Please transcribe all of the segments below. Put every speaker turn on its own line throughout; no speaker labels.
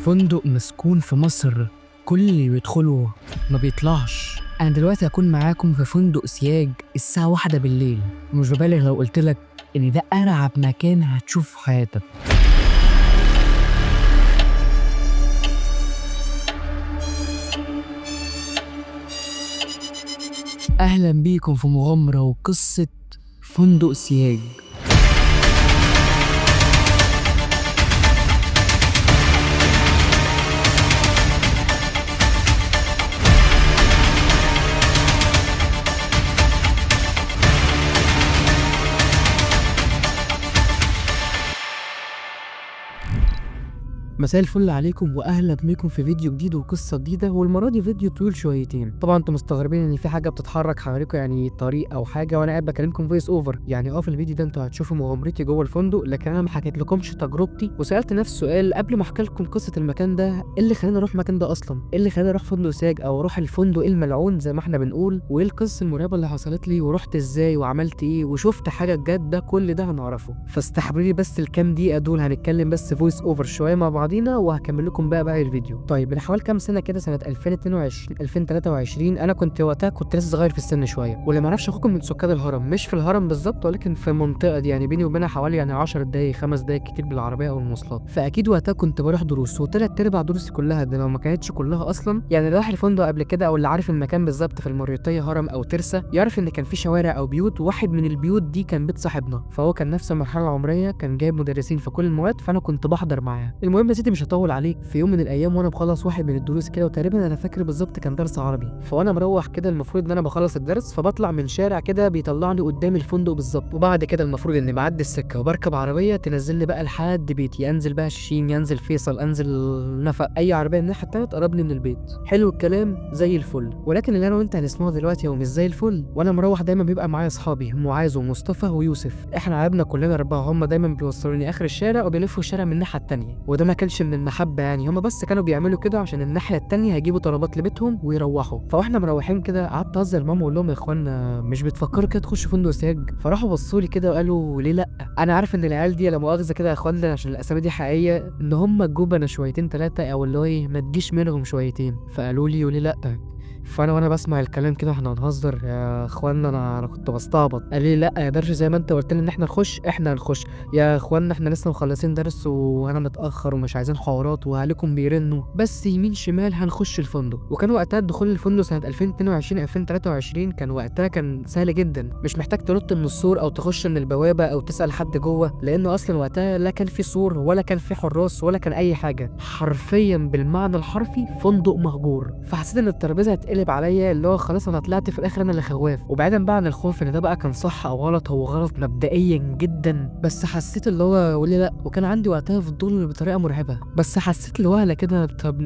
فندق مسكون في مصر، كل اللي بيدخله ما بيطلعش. انا دلوقتي هكون معاكم في فندق سياج الساعة 1 بالليل، ومش ببالغ لو قلتلك ان ده ارعب مكان هتشوفه في حياتك. اهلا بيكم في مغامرة وقصة فندق سياج. مساء الفل عليكم واهلا بيكم في فيديو جديد وقصه جديده، والمره دي فيديو طويل شويتين. طبعا انتم مستغربين ان في حاجه بتتحرك حواليكم، يعني طريق او حاجه، وانا قاعد بكلمكم فويس اوفر. يعني في الفيديو ده انتوا هتشوفوا مغامرتي جوه الفندق، لكن انا ما حكيت لكمش تجربتي. وسالت نفسي سؤال قبل ما احكي لكم قصه المكان ده: ايه اللي خلاني اروح المكان ده اصلا؟ ايه اللي خلاني اروح فندق سياج او اروح الفندق الملعون زي ما احنا بنقول؟ وايه القصه المرعبه اللي حصلت لي؟ ورحت ازاي وعملت ايه وشفت حاجه بجد؟ ده كل ده هنعرفه، فاستحملوني بس الكام دقيقه دول، هنتكلم بس فويس اوفر شويه مع بعضينا وهكمل لكم بقى الفيديو. طيب، من حوالي كام سنه كده، سنه 2022 2023، انا كنت وقتها كنت لسه صغير في السن شويه. واللي ما يعرفش، اخوكم من سكان الهرم، مش في الهرم بالظبط ولكن في المنطقه دي، يعني بيني وبينها حوالي 10 دقايق 5 دقايق كتير بالعربيه او المواصلات. فاكيد وقتها كنت بروح دروس، وثلاث ارباع دروسي كلها، ده لو ما كانتش كلها اصلا. يعني اللي راح الفندق قبل كده او اللي عارف المكان بالظبط في المريوطيه هرم او ترسا، يعرف ان كان في شوارع او بيوت، واحد من البيوت دي كان بيت صاحبنا، فهو كان نفس المرحله العمريه، كان جايب مدرسين في كل المواد، فانا كنت بحضر معاه. المهم يا سيدي، مش هطول عليك، في يوم من الايام وانا بخلص واحد من الدروس كده، وتقريبا انا فاكر بالظبط كان درس عربي، فانا مروح كده المفروض ان انا بخلص الدرس، فبطلع من شارع كده بيطلعني قدام الفندق بالظبط، وبعد كده المفروض اني بعدي السكه وبركب عربيه تنزلني بقى لحد بيتي، انزل بقى شيشين، ينزل فيصل، انزل نفق، اي عربيه من الناحيه التانيه تقربني من البيت. حلو الكلام، زي الفل. ولكن اللي انا وانت هنسمعه دلوقتي هو مش زي الفل. وانا مروح دايما بيبقى معايا اصحابي معاذ ومصطفى ويوسف، احنا عيبنا كلنا اربعه، هم دايما بيوصلوني اخر الشارع وبيلفوا الشارع من الناحيه التانيه، وده ما كانش من المحبه، يعني هم بس كانوا بيعملوا كده عشان الناحيه التانيه هيجيبوا طلبات لبيتهم ويروحوا. فاحنا مروحين كده، قعدت اهزر ماما واقول لهم: يا اخوانا، مش بتفكروا كده تخشوا فندق سياج؟ فراحوا بصوا لي كده وقالوا: ليه لا؟ انا عارف ان العيال دي لا مؤاخذه كده يا اخوانا عشان الاسامي دي حقيقيه، ان هم جبنه شويتين ثلاثه، او اللي هو ايه، ما تجيش منهم شويتين. فقالوا لي: وليه لا؟ وانا بسمع الكلام كده، احنا هنهزر يا اخوانا، انا كنت بستعبط. قال لي: لا يا درش، زي ما انت قلت لي ان احنا نخش، احنا هنخش يا اخوانا، احنا لسه مخلصين درس وانا متاخر ومش عايزين حوارات واهاليكم بيرنوا، بس يمين شمال هنخش الفندق. وكان وقتها دخول الفندق سنه 2022 2023 كان وقتها كان سهل جدا، مش محتاج تنط من السور او تخش من البوابه او تسال حد جوه، لانه اصلا وقتها لا كان في سور ولا كان في حراس ولا كان اي حاجه، حرفيا بالمعنى الحرفي فندق مهجور. فحسيت ان الترابيزه هتقلب عليا، اللي هو خلاص انا طلعت في الاخر انا اللي خواف. وبعيدا بقى عن الخوف ان ده بقى كان صح او غلط، هو غلط مبدئيا جدا، بس حسيت اللي هو وليه لا. وكان عندي وقتها فضول بطريقه مرعبه، بس حسيت الوهله كده، طب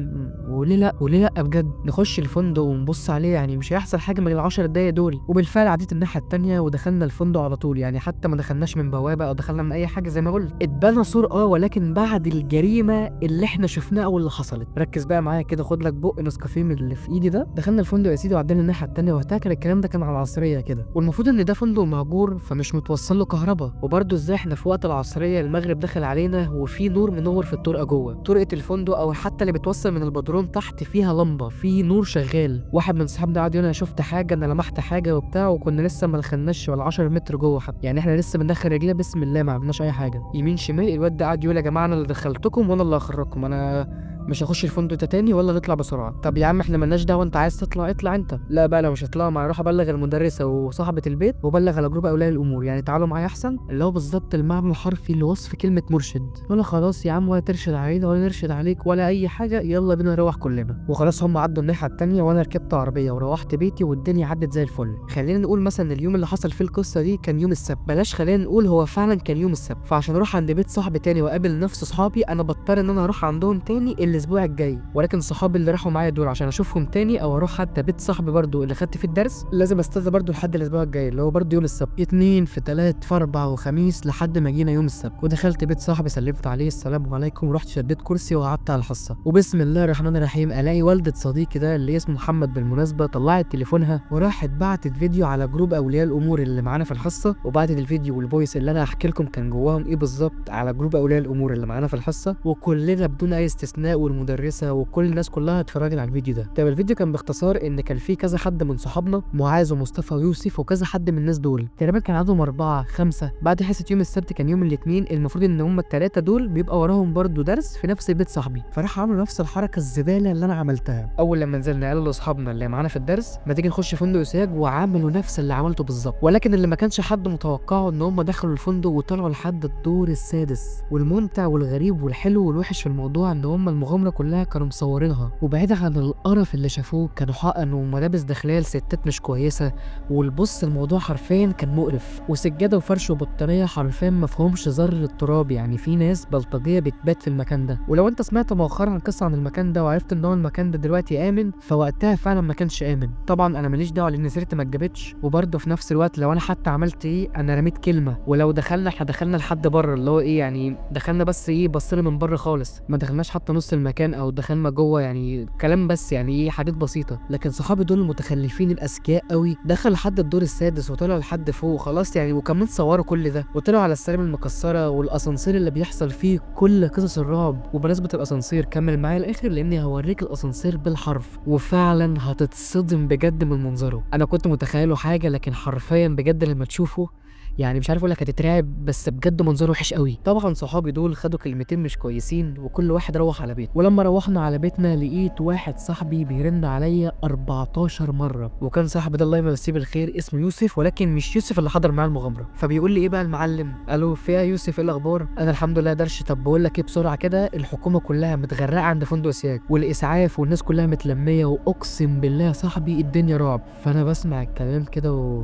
وليه لا؟ وليه لا بجد؟ نخش الفندق ونبص عليه، يعني مش هيحصل حاجه من ال10 دقايق دول. وبالفعل عديت الناحيه التانيه ودخلنا الفندق على طول، يعني حتى ما دخلناش من بوابه او دخلنا من اي حاجه، زي ما قلت اتبنى سور ولكن بعد الجريمه اللي احنا شفناها او اللي حصلت. ركز بقى معايا كده، خد لك بق نسكافيه من اللي في ايدي ده. دخلنا الفندق يا سيدي وعدينا الناحيه التانيه، وقتها كان الكلام ده كان على العصريه كده، والمفروض ان ده فندق مهجور فمش متوصل له كهرباء. وبرده ازاي احنا في وقت العصريه، المغرب دخل علينا وفي نور منور في الطرقه جوه، طرقه الفندق او حتى اللي بتوصل من البدروم تحت فيها لمبه، في نور شغال. واحد من صحابنا قعد يقول: انا شفت حاجه، انا لمحت حاجه وبتاع، وكنا لسه ما دخلناش ولا 10 متر جوه حتى، يعني احنا لسه بندخل رجلينا بسم الله، ما عملناش اي حاجه. يمين شمال الواد ده قعد يقول: يا جماعه، انا اللي دخلتكم وانا اللي هخرجكم، انا مش هخش الفندق ده تاني ولا نطلع بسرعه. طب يا عم احنا مالناش دعوه، انت عايز تطلع اطلع انت. لا بقى، لو مش هتطلعوا معايا اروح ابلغ المدرسه وصاحبه البيت وابلغ على جروب اولياء الامور، يعني تعالوا معايا احسن، اللي هو بالظبط المعنى الحرفي لوصف كلمه مرشد. ولا خلاص يا عم، ولا ترشد علينا ولا نرشد عليك ولا اي حاجه، يلا بينا نروح كلنا. وخلاص هم عدوا الناحيه التانيه وانا ركبت عربيه وروحت بيتي والدنيا عدت زي الفل. خلينا نقول مثلا اليوم اللي حصل فيه القصه دي كان يوم السبت، بلاش خلينا نقول، هو فعلا كان يوم السبت. فعشان اروح عند بيت صاحبي تاني واقابل نفس صحابي، انا بضطر ان انا اروح عندهم تاني الاسبوع الجاي. ولكن صحابي اللي راحوا معايا دول عشان اشوفهم تاني او اروح حتى بيت صاحبي برضو اللي خدت فيه الدرس، لازم استنى برضو لحد الاسبوع الجاي اللي هو برضو يوم السبت، 2 في 3 في 4 وخميس، لحد ما جينا يوم السبت. ودخلت بيت صاحبي، سلمت عليه السلام عليكم، ورحت شديت كرسي وقعدت على الحصه، وبسم الله الرحمن الرحيم الاقي والده صديقي ده اللي اسمه محمد بالمناسبه طلعت تليفونها وراحت بعتت فيديو على جروب اولياء الامور اللي معانا في الحصه، وبعتت الفيديو والفويس اللي انا هحكي لكم كان جواهم ايه بالظبط على جروب اولياء الامور اللي معانا في الحصه. وكلنا بدون اي استثناء والمدرسه وكل الناس كلها اتفرجت على الفيديو ده. طيب الفيديو كان باختصار ان كان في كذا حد من صحابنا، معاذ ومصطفى ويوسف وكذا حد من الناس دول، تقريبا كان عددهم 4 5. بعد حصه يوم السبت كان يوم الاثنين، المفروض ان هم الثلاثه دول بيبقى وراهم برضو درس في نفس بيت صاحبي، فراح عملوا نفس الحركه الزباله اللي انا عملتها. اول لما نزلنا قالوا لاصحابنا اللي معانا في الدرس ما تيجي نخش فندق اسياج، وعملوا نفس اللي عملته بالظبط، ولكن اللي ما كانش حد متوقعه ان هم دخلوا الفندق وطلعوا لحد الدور السادس. والممتع والغريب والحلو والوحش في الموضوع ان هم المغامره كلها كانوا مصورينها، وبعيدا عن القرف اللي شافوه كانوا حقنوا ملابس داخليه لستات مش كويسه، والبص الموضوع حرفيا كان مقرف، وسجاده وفرش وبطاريه حرفيا ما فيهمش ذره تراب، يعني في ناس بلطجيه بتبات في المكان ده. ولو انت سمعت مؤخرا قصه عن المكان ده وعرفت ان هو المكان ده دلوقتي امن، فوقتها فعلا ما كانش امن. طبعا انا ماليش دعوه لان سيرتي ما اتجابتش، وبرده في نفس الوقت لو انا حتى عملت ايه انا رميت كلمه، ولو دخلنا احنا دخلنا لحد بره اللي هو ايه يعني دخلنا بس ايه بصينا من بره خالص، ما دخلناش حتى نص المكان او دخلنا جوه، يعني كلام بس يعني ايه حاجات بسيطه. لكن صحابي دول المتخلفين الاذكياء قوي دخلوا لحد الدور السادس وطلعوا لحد فوق خلاص يعني، وكمان صوروا كل ده وطلعوا على السلالم المكسره والاسانسير اللي بيحصل فيه كل قصص الرعب. وبمناسبه الاسانسير كمل معايا الاخر لاني هوريك الاسانسير بالحرف، وفعلا هتتصدم بجد من منظره. انا كنت متخيله حاجه لكن حرفيا بجد لما تشوفه يعني مش عارف اقول لك هتترعب، بس بجد منظره وحش قوي. طبعا صحابي دول خدوا كلمتين مش كويسين وكل واحد روح على بيته. ولما روحنا على بيتنا لقيت واحد صاحبي بيرن عليا 14 مره، وكان صاحبي ده الله يمسيه بالخير اسمه يوسف، ولكن مش يوسف اللي حضر معاه المغامره. فبيقول لي ايه بقى المعلم؟ الو فيها يوسف، ايه الاخبار؟ انا الحمد لله درش. طب بقول لك ايه بسرعه كده، الحكومه كلها متغرقه عند فندق سياج والاسعاف والناس كلها متلميه، واقسم بالله يا صاحبي الدنيا رعب. فانا بسمع الكلام كده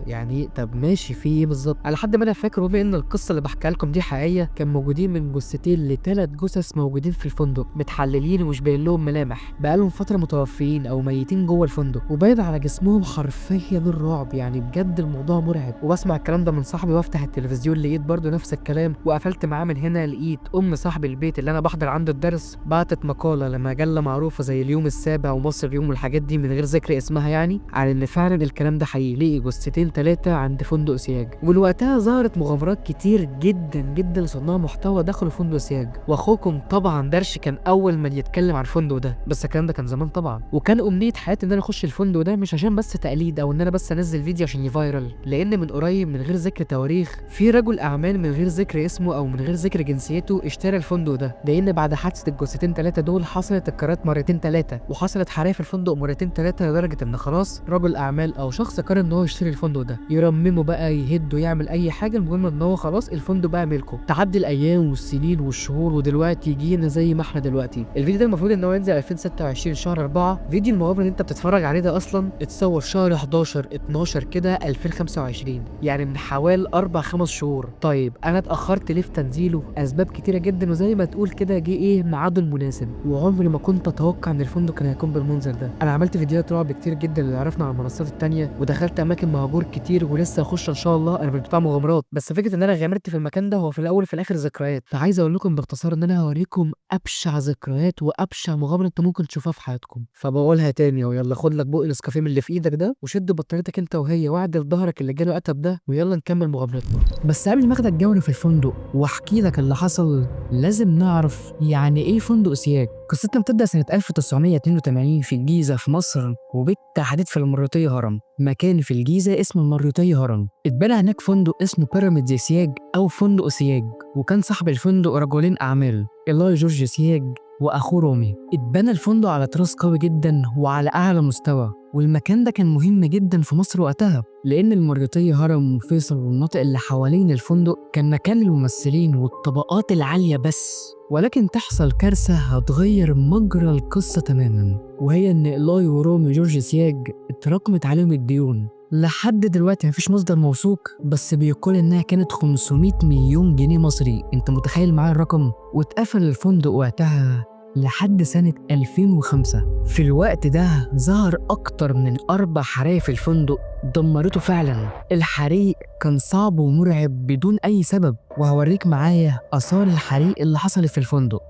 يعني طب ماشي في ايه بالظبط؟ على حد ما انا فاكر بما ان القصه اللي بحكيها لكم دي حقيقيه، كان موجودين من جثتين ل3 جثث موجودين في الفندق متحللين ومش باين لهم ملامح، بقالهم فتره متوفيين او ميتين جوه الفندق، وباين على جسمهم حرفيا الرعب، يعني بجد الموضوع مرعب. وبسمع الكلام ده من صاحبي وافتح التلفزيون لقيت برضه نفس الكلام، وقفلت معاه من هنا لقيت صاحب البيت اللي انا بحضر عنده الدرس بعتت مقاله لمجله معروفه زي اليوم السابع ومصر اليوم والحاجات دي من غير ذكر اسمها، يعني عن ان فعلا الكلام ده حقيقي، لقي جثتين 3 عند فندق سياج. ومن وقتها ظهرت مغامرات كتير جدا جدا لصناع محتوى دخلوا فندق سياج، واخوكم طبعا درش كان اول من يتكلم عن الفندق ده، بس الكلام ده كان زمان طبعا. وكان امنيه حياتي ان انا اخش الفندق ده مش عشان بس تقليد او ان انا بس انزل فيديو عشان يفايرل، لان من قريب من غير ذكر تواريخ في رجل اعمال من غير ذكر اسمه او من غير ذكر جنسيته اشترى الفندق ده، لان بعد حادثه الجثتين 3 دول حصلت الكرات مرتين 3 وحصلت حرائق في الفندق مرتين 3 لدرجه ان خلاص رجل اعمال او شخص قرر ان هو يشتري الفندق ده، يرممه بقى يهده يعمل اي حاجه، المهم ان هو خلاص الفندق بقى ملكه. تعدي الايام والسنين والشهور ودلوقتي جينا زي ما احنا دلوقتي. الفيديو ده المفروض ان هو ينزل 2026 شهر 4. فيديو المغامره اللي انت بتتفرج عليه ده اصلا اتصور شهر 11 12 كده 2025، يعني من حوالي 4 5 شهور. طيب انا اتاخرت ليه في تنزيله؟ اسباب كتيره جدا، وزي ما تقول كده جه ايه ميعاده المناسب، وعمري ما كنت اتوقع ان الفندق كان هيكون بالمنظر ده. انا عملت فيديوهات رعب كتير جدا اللي عرفنا على المنصات التانيه، ودخلت اماكن مهجور كتير ولسه هخش ان شاء الله. انا بتاع مغامرات، بس فكره ان انا غامرت في المكان ده هو في الاول وفي الاخر ذكريات. فعايز اقول لكم باختصار ان انا هوريكم ابشع ذكريات وابشع مغامره انت ممكن تشوفها في حياتكم. فبقولها تاني، ويلا خد لك بق نسكافيه من اللي في ايدك ده وشد بطاريتك انت وهي واعدل ظهرك اللي جاله قتب ده، ويلا نكمل مغامرتنا. بس قبل ما اخدك جوله في الفندق واحكي لك اللي حصل، لازم نعرف يعني ايه فندق سياج. قصتنا بتبدا سنه 1982 في الجيزه في مصر، وبيت تحديد في المريوطيه هرم، مكان في الجيزه اسمه المريوطيه هرم. اتبنى هناك فندق اسمه بيراميدز سياج او فندق سياج، وكان صاحب الفندق رجلين اعمال، إيلاي جورج سياج واخوه رومي. اتبنى الفندق على تراث قوي جدا وعلى اعلى مستوى، والمكان ده كان مهم جدا في مصر وقتها، لان المريوطيه هرم وفيصل والمناطق اللي حوالين الفندق كان مكان الممثلين والطبقات العاليه بس. ولكن تحصل كارثه هتغير مجرى القصه تماما، وهي ان إيلاي ورومي جورج سياج اتراكمت عليهم الديون. لحد دلوقتي مفيش مصدر موثوق، بس بيقول انها كانت 500 مليون جنيه مصري، انت متخيل معايا الرقم؟ واتقفل الفندق وقتها لحد سنة 2005. في الوقت ده ظهر أكتر من 4 حرايق في الفندق دمرته فعلا. الحريق كان صعب ومرعب بدون أي سبب، وهوريك معايا آثار الحريق اللي حصلت في الفندق.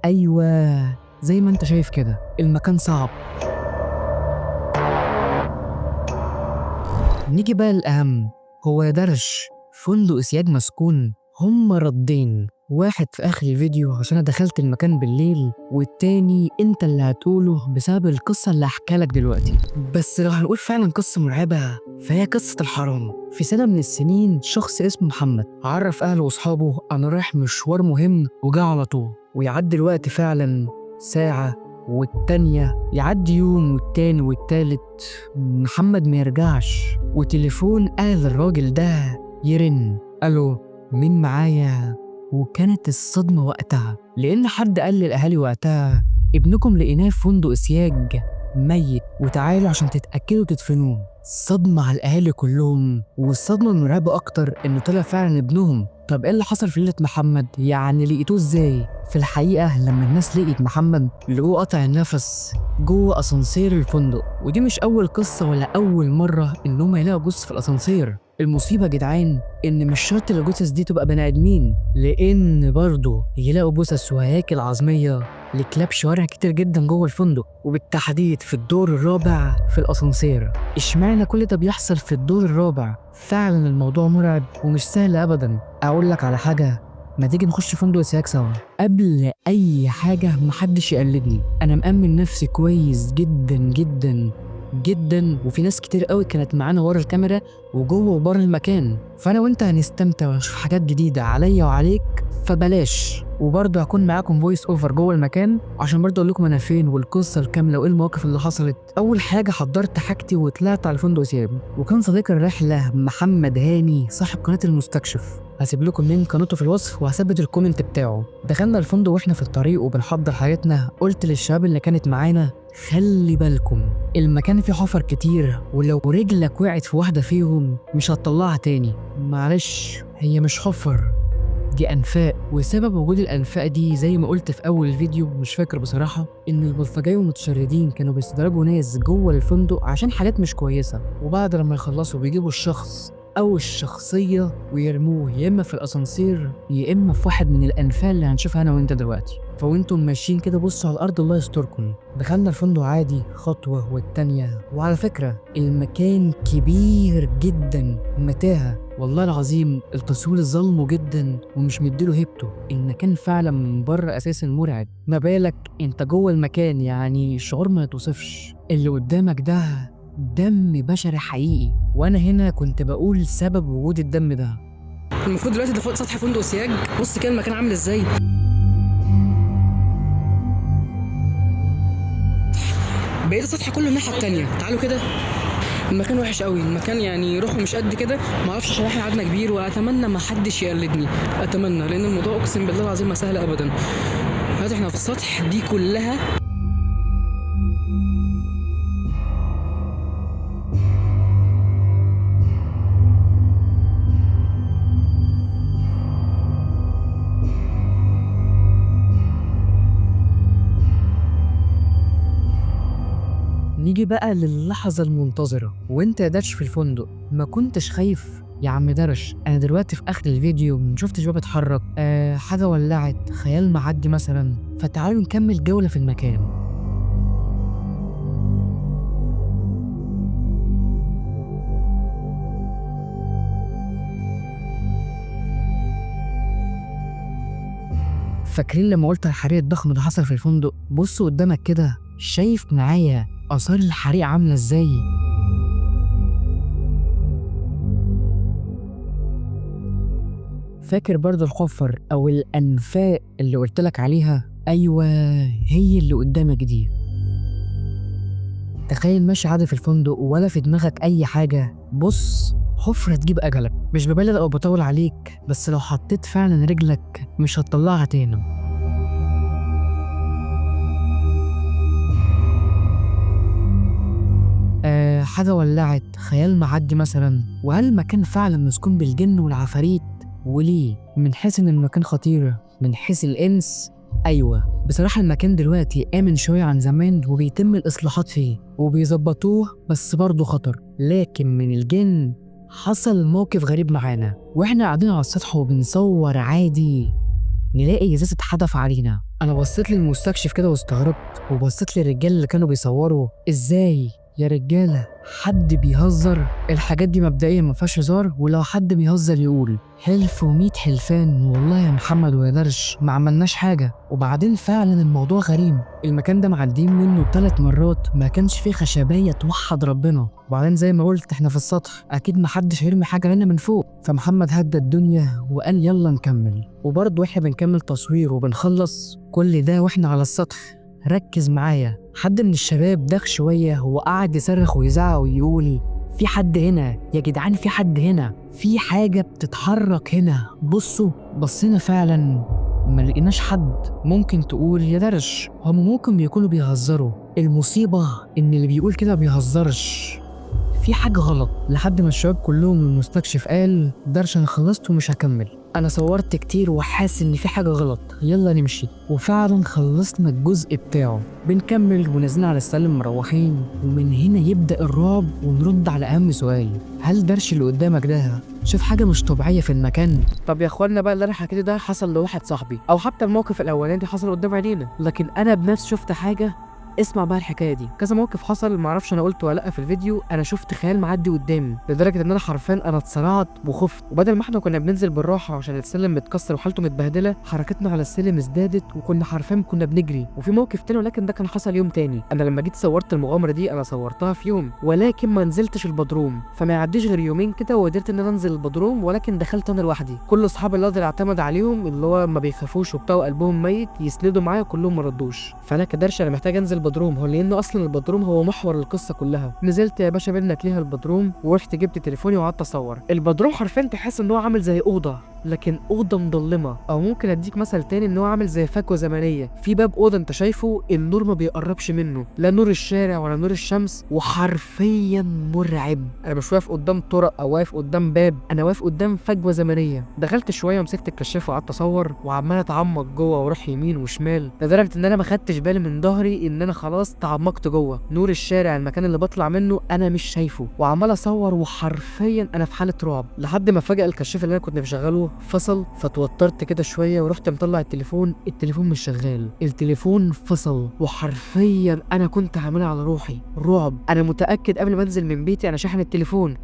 أيوة زي ما انت شايف كده المكان صعب. نيجي بقى الأهم، هو يا درش فندق سياج مسكون؟ هما ردين، واحد في آخر الفيديو عشان أنا دخلت المكان بالليل، والتاني أنت اللي هتقوله بسبب القصة اللي هحكيها لك دلوقتي. بس لو هنقول فعلا قصة مرعبة فهي قصة الحرام. في سنة من السنين شخص اسمه محمد عرف أهله وأصحابه أنا رايح مشوار مهم وجا على طول، ويعدي الوقت فعلا ساعة والتانية، يعدي يوم والتاني والتالت، محمد ما يرجعش، وتليفون أهل الراجل ده يرن. ألو، مين معايا؟ وكانت الصدمة وقتها لأن حد قال للأهالي وقتها ابنكم لقيناه في فندق سياج ميت وتعالوا عشان تتأكدوا تدفنوه. صدمة على الأهالي كلهم، والصدمة المرعبة أكتر إنه طلع فعلا ابنهم. طب إيه اللي حصل في ليلة محمد؟ يعني لقيتوه إزاي؟ في الحقيقة لما الناس لقيت محمد لقوه قطع النفس جوه أسانسير الفندق، ودي مش أول قصة ولا أول مرة إنهم يلاقوا جثة في الأسانسير. المصيبة يا جدعان إن مش شرط الجثث دي تبقى بني آدمين، لأن برضه يلاقوا جثث وهياكل عظمية لكلاب شوارع كتير جدا جوه الفندق، وبالتحديد في الدور الرابع في الأسانسير. اشمعنى كل ده بيحصل في الدور الرابع؟ فعلا الموضوع مرعب ومش سهل أبدا. أقول لك على حاجة، ما تيجي نخش فندق سياج سوا؟ قبل أي حاجة محدش يقلدني، أنا مأمن نفسي كويس جدا جدا جدا، وفي ناس كتير قوي كانت معانا ورا الكاميرا وجوه وبره المكان، فانا وانت هنستمتع ونشوف حاجات جديده عليا وعليك، فبلاش. وبرضه هكون معاكم فويس اوفر جوه المكان عشان برضه اقول لكم انا فين والقصه الكامله وايه المواقف اللي حصلت. اول حاجه حضرت حاجتي وطلعت على الفندق سياب، وكان صديق الرحله محمد هاني صاحب قناه المستكشف، هسيب لكم لينك قناته في الوصف وهثبت الكومنت بتاعه. دخلنا الفندق واحنا في الطريق وبنحضر حاجتنا، قلت للشباب اللي كانت معانا خلي بالكم المكان فيه حفر كتير، ولو رجلك وقعت في واحدة فيهم مش هتطلعها تاني. معلش هي مش حفر، دي أنفاق، وسبب وجود الأنفاق دي زي ما قلت في أول الفيديو مش فاكر بصراحة، إن البلطجية والمتشردين كانوا بيستدرجوا ناس جوه الفندق عشان حاجات مش كويسة، وبعد لما يخلصوا بيجيبوا الشخص أو الشخصية ويرموه يا إما في الأسانسير يا إما في واحد من الأنفاق اللي هنشوفها أنا وأنت دلوقتي. فوانتم ماشيين كده بصوا على الأرض الله يستركم. دخلنا الفندق عادي خطوة والتانية، وعلى فكرة المكان كبير جدا، متاهة والله العظيم، التصوير ظلمه جدا ومش مديله هيبته. المكان فعلا من بره أساسا مرعب، ما بالك انت جوه المكان، يعني شعور ما يتوصفش. اللي قدامك ده دم بشري حقيقي، وانا هنا كنت بقول سبب وجود الدم ده. المفروض دلوقتي ده فوق سطح فندق سياج، بص كده المكان عامل ازاي. بقيت السطح كله الناحيه التانيه، تعالوا كده. المكان وحش قوي، المكان يعني روحه مش قد كده، ما اعرفش عشان احنا قعدنا كبير، واتمنى ما حدش يقلدني، اتمنى، لان الموضوع اقسم بالله العظيم ما سهل ابدا. دلوقتي احنا في السطح دي كلها نيجي بقى للحظة المنتظرة، وانت يا درش في الفندق ما كنتش خايف؟ يا عم درش انا دلوقتي في اخر الفيديو مشوفتش باب اتحرك، حاجة ولعت، خيال معدي مثلا، فتعالوا نكمل جولة في المكان. فاكرين لما قلت الحريق الضخم اللي حصل في الفندق؟ بصوا قدامك كده، شايف معايا آثار الحريق عاملة ازاي؟ فاكر برضه الحفر أو الأنفاق اللي قلتلك عليها؟ أيوة هي اللي قدامك دي. تخيل ماشي عادي في الفندق ولا في دماغك أي حاجة، بص حفرة تجيب أجلك، مش ببالغ أو بطول عليك، بس لو حطيت فعلا رجلك مش هتطلعها تاني. حاجة ولعت، خيال معدي مثلا، وهل المكان فعلا مسكون بالجن والعفاريت؟ وليه؟ من حيث ان المكان خطير، من حيث الانس ايوه بصراحة المكان دلوقتي امن شوية عن زمان وبيتم الاصلاحات فيه وبيظبطوه، بس برضه خطر. لكن من الجن حصل موقف غريب معانا واحنا قاعدين على السطح وبنصور عادي، نلاقي ازازة اتحدف علينا. انا بصيت للمستكشف كده واستغربت، وبصيت للرجال اللي كانوا بيصوروا، ازاي يا رجالة حد بيهزر؟ الحاجات دي مبدئيا ما فيهاش هزار، ولو حد بيهزر يقول حلف وميت حلفان والله يا محمد ويا درش ما عملناش حاجة. وبعدين فعلا الموضوع غريب، المكان ده معديين منه 3 مرات ما كانش فيه خشبية توحد ربنا. وبعدين زي ما قلت احنا في السطح، اكيد محدش هيرمي حاجة لنا من فوق. فمحمد هدى الدنيا وقال يلا نكمل. وبرضه واحنا بنكمل تصوير وبنخلص كل ده واحنا على السطح، ركز معايا، حد من الشباب داخ شوية وقعد يصرخ ويزعق ويقول في حد هنا يا جدعان، في حد هنا، في حاجة بتتحرك هنا، بصوا. بصينا فعلا ما لقيناش حد. ممكن تقول يا درش هم ممكن بيكونوا بيهزروا، المصيبة ان اللي بيقول كده بيهزرش، في حاجة غلط. لحد ما الشباب كلهم المستكشف قال درش انا خلصت ومش هكمل، انا صورت كتير وحاسس ان في حاجة غلط، يلا نمشي. وفعلا خلصنا الجزء بتاعه، بنكمل ونازلين على السلم مروحين. ومن هنا يبدأ الرعب ونرد على اهم سؤال، هل درش اللي قدامك ده شوف حاجة مش طبيعية في المكان؟ طب يا اخوانا بقى اللي انا حكيته ده حصل لواحد صاحبي، او حتى الموقف الاولاني حصل قدام عينينا، لكن انا بنفسي شفت حاجة. اسمع بقى الحكايه دي، كذا موقف حصل، معرفش انا قلت ولا لا في الفيديو. انا شفت خيال معدي قدامي لدرجه ان انا حرفيا انا اتسرعت وخفت، وبدل ما احنا كنا بننزل بالراحه عشان السلم متكسر وحالته متبهدله، حركتنا على السلم ازدادت وكنا حرفيا كنا بنجري. وفي موقف تاني ولكن ده كان حصل يوم تاني. انا لما جيت صورت المغامره دي انا صورتها في يوم، ولكن ما نزلتش البدروم، فما يعديش غير يومين كده وقدرت ان انا انزل البدروم، ولكن دخلت انا لوحدي. كل اصحابي اللي اقدر اعتمد عليهم اللي هو ما بيخافوش وبتاع قلبهم ميت يسندوا معايا كلهم ما ردوش. فانا كدرش انا محتاج انزل بدروم، هو لانه اصلا البدروم هو محور القصه كلها. نزلت يا باشا منك ليها البدروم، ورحت جبت تليفوني وقعدت اصور. البدروم حرفيا تحس ان هو عامل زي اوضه، لكن اوضه مظلمه. او ممكن اديك مثل تاني ان هو عامل زي فجوه زمنيه، في باب اوضه انت شايفه النور ما بيقربش منه، لا نور الشارع ولا نور الشمس، وحرفيا مرعب. انا مش واقف قدام طرق او واقف قدام باب، انا واقف قدام فجوه زمنيه. دخلت شويه ومسكت الكشاف وقعدت اصور وعمال اتعمق جوه واروح يمين وشمال، لدرجه ان انا ما خدتش بالي من ظهري ان انا خلاص تعمقت جوه نور الشارع، المكان اللي بطلع منه انا مش شايفه، وعمال اصور وحرفيا انا في حاله رعب. لحد ما فجاه الكشاف اللي انا كنت مشغله فصل، فتوترت كده شويه ورحت مطلع التليفون مش شغال، التليفون فصل. وحرفيا انا كنت عاملها على روحي رعب. انا متاكد قبل ما انزل من بيتي انا شاحن التليفون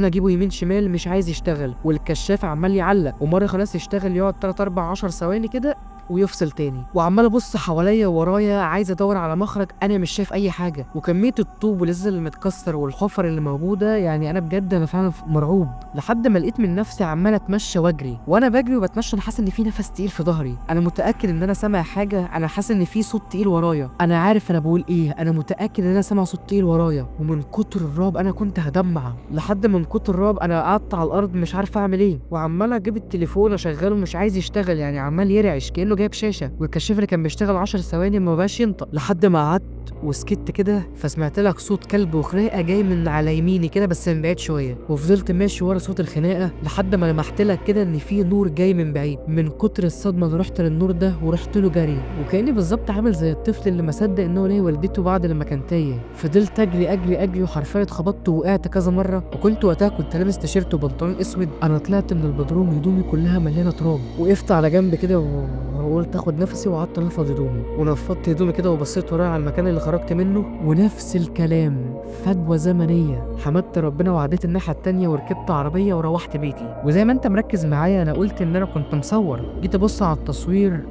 اجيبه يمين شمال مش عايز يشتغل، والكشاف عمال يعلق، ومره خلاص يشتغل يقعد 3 4 10 ثواني كده ويفصل تاني، وعمال ابص حواليا وورايا عايز ادور على مخرج، انا مش شايف اي حاجه. وكميه الطوب والازاز اللي متكسر والحفر اللي موجوده، يعني انا بجد انا فعلا مرعوب. لحد ما لقيت من نفسي عمال اتمشى واجري، وانا بجري وبتمشى انا حاسس ان في نفس تقيل في ظهري، انا متاكد ان انا سامع حاجه، انا حاسس ان في صوت تقيل ورايا، انا عارف انا بقول ايه، انا متاكد ان انا سامع صوت تقيل ورايا. ومن كتر الرعب انا كنت هدمع، لحد من كتر الرعب انا قعدت على الارض مش عارف اعمل ايه، وعمال اجيب التليفون اشغله مش عايز يشتغل، يعني عمال يرعش كانه جايب شاشه، والكشاف اللي كان بيشتغل 10 ثواني ما بقاش ينطق. لحد ما قعدت وسكت كده، فسمعت لك صوت كلب وخناقه جاي من على يميني كده بس من بعيد شويه، وفضلت ماشي ورا صوت الخناقه لحد ما لمحت لك كده ان في نور جاي من بعيد. من كتر الصدمه اللي رحت للنور ده ورحت له جري، وكاني بالظبط عامل زي الطفل اللي ما صدق انه ليه والدته بعد لما كان تايه. فضلت اجري وحرفيا اتخبطت ووقعت كذا مره، وكنت وقتها كنت لابس تيشيرت وبنطلون اسود. انا طلعت من البدروم هدومي كلها مليانه تراب، وقفت على جنب كده وقلت اخد نفسي وقعدت انفض هدومي، ونفضت هدومي كده وبصيت ورايا على المكان اللي خرجت منه، ونفس الكلام، فجوه زمنيه. حمدت ربنا وعديت الناحيه التانيه وركبت عربيه وروحت بيتي. وزي ما انت مركز معايا انا قلت ان انا كنت مصور، جيت ابص على التصوير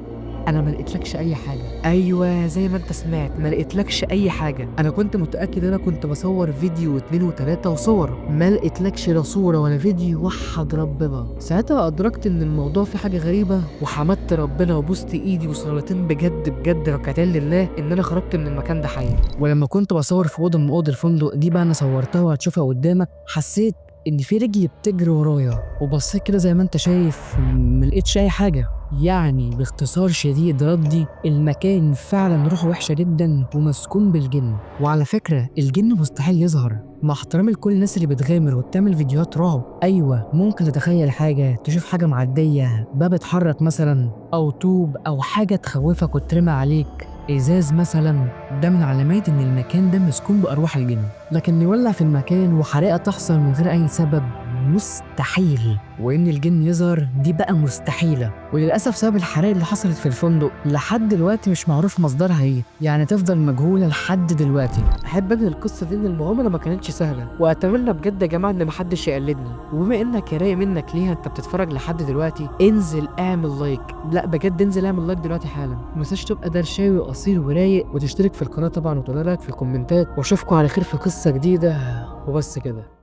انا ما لقيتلكش اي حاجه. ايوه زي ما انت سمعت، ما لقيتلكش اي حاجه. انا كنت متاكد انا كنت بصور فيديو و2 و3 وصور، ما لقيتلكش لا صوره ولا فيديو، وحد ربنا. ساعتها ادركت ان الموضوع في حاجه غريبه، وحمدت ربنا وبوست ايدي وصلاتين بجد ركعتين لله ان انا خرجت من المكان ده حي. ولما كنت بصور في اوضه من اوض الفندق دي بقى انا صورتها وهتشوفها قدامك، حسيت ان في رجل بتجري ورايا، وبصيت كده زي ما انت شايف ملقيتش اي حاجه. يعني باختصار شديد ردي، المكان فعلا روحه وحشه جدا ومسكون بالجن. وعلى فكره الجن مستحيل يظهر، مع احترامي لكل الناس اللي بتغامر وبتعمل فيديوهات رعب. ايوه ممكن تتخيل حاجه، تشوف حاجه معديه، باب اتحرك مثلا، او طوب او حاجه تخوفك وترمى عليك، ازاز مثلا، ده من علامات ان المكان ده مسكون بارواح الجن. لكن نولع في المكان وحريقه تحصل من غير اي سبب مستحيل، وان الجن يظهر دي بقى مستحيله. وللاسف سبب الحرائق اللي حصلت في الفندق لحد دلوقتي مش معروف مصدرها ايه، يعني تفضل مجهوله لحد دلوقتي. احب انهي القصه دي ان المغامره ما كانتش سهله، واتمنى بجد يا جماعه ان محدش يقلدني. وبما انك يا رايق منك ليها انت بتتفرج لحد دلوقتي، انزل اعمل لايك، لا بجد انزل اعمل لايك دلوقتي حالا. ومتنساش تبقى درشاوي واصيل ورايق، وتشترك في القناه طبعا، وتقول لك في الكومنتات، واشوفكم على خير في قصه جديده. وبس كده.